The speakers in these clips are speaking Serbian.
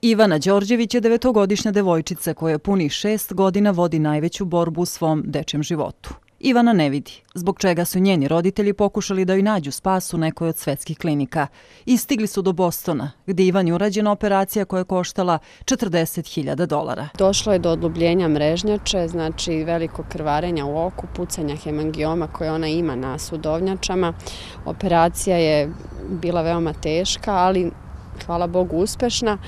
Ivana Đorđević je 9-godišnja devojčica koja punih 6 godina vodi najveću borbu u svom dečijem životu. Ivana ne vidi, zbog čega su njeni roditelji pokušali da joj nađu spas u nekoj od svetskih klinika. I stigli su do Bostona, gdje Ivani urađena operacija koja je koštala $40.000. Došlo je do odlubljenja mrežnjače, znači veliko krvarenja u oku, pucanja hemangioma koje ona ima na sudovnjačama. Operacija je bila veoma teška, ali hvala Bogu uspešna.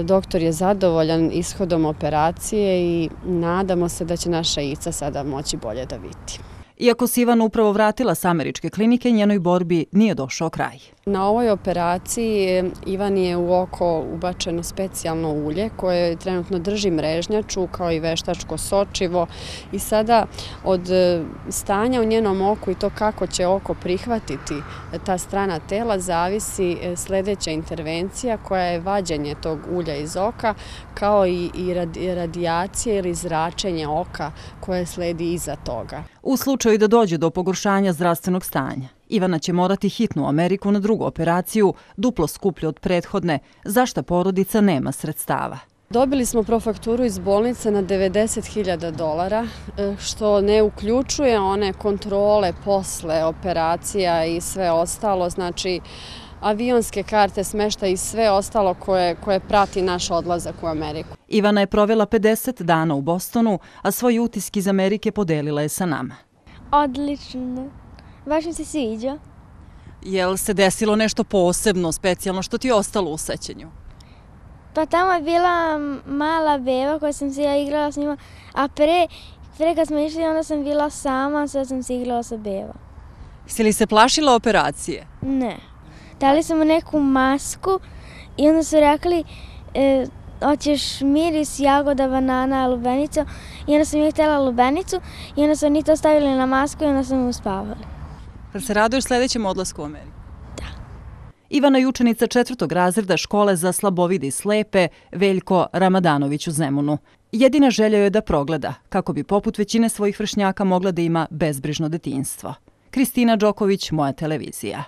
Doktor je zadovoljan ishodom operacije i nadamo se da će naša Ica sada moći bolje da vidi. Iako se Ivana upravo vratila s američke klinike, njenoj borbi nije došao kraj. Na ovoj operaciji Ivani je u oko ubačeno specijalno ulje koje trenutno drži mrežnjaču kao i veštačko sočivo i sada od stanja u njenom oku i to kako će oko prihvatiti ta strana tela zavisi sljedeća intervencija koja je vađenje tog ulja iz oka kao i radijacija ili zračenje oka koje sledi iza toga. U slučaju da dođe do pogoršanja zdravstvenog stanja, Ivana će morati hitnu u Ameriku na drugu operaciju, duplo skuplju od prethodne, za šta porodica nema sredstava. Dobili smo profakturu iz bolnice na $90.000, što ne uključuje one kontrole posle operacija i sve ostalo, znači avionske karte, smeštaj i sve ostalo koje prati naš odlazak u Ameriku. Ivana je provela 50 dana u Bostonu, a svoj utisk iz Amerike podelila je sa nama. Odlično. Baš mi se sviđa. Jel se desilo nešto posebno, specijalno, što ti je ostalo u sećanju? Pa tamo je bila mala beba koja sam se ja igrala s njima, a pre kad smo išli onda sam bila sama, sad sam se igrala sa bebom. Si li se plašila operacije? Ne. Dali su mu neku masku i onda su rekli hoćeš miris, jagoda, banana, lubenicu i onda sam ih htjela lubenicu i onda su oni to stavili na masku i onda sam uspavali. Jel se raduješ sljedećem odlasku u Ameriku? Da. Ivana je učenica 4. razreda škole za slabovide i slepe Veljko Ramadanović u Zemunu. Jedina želja je da progleda, kako bi poput većine svojih vršnjaka mogla da ima bezbrižno detinjstvo. Kristina Đoković, Moja televizija.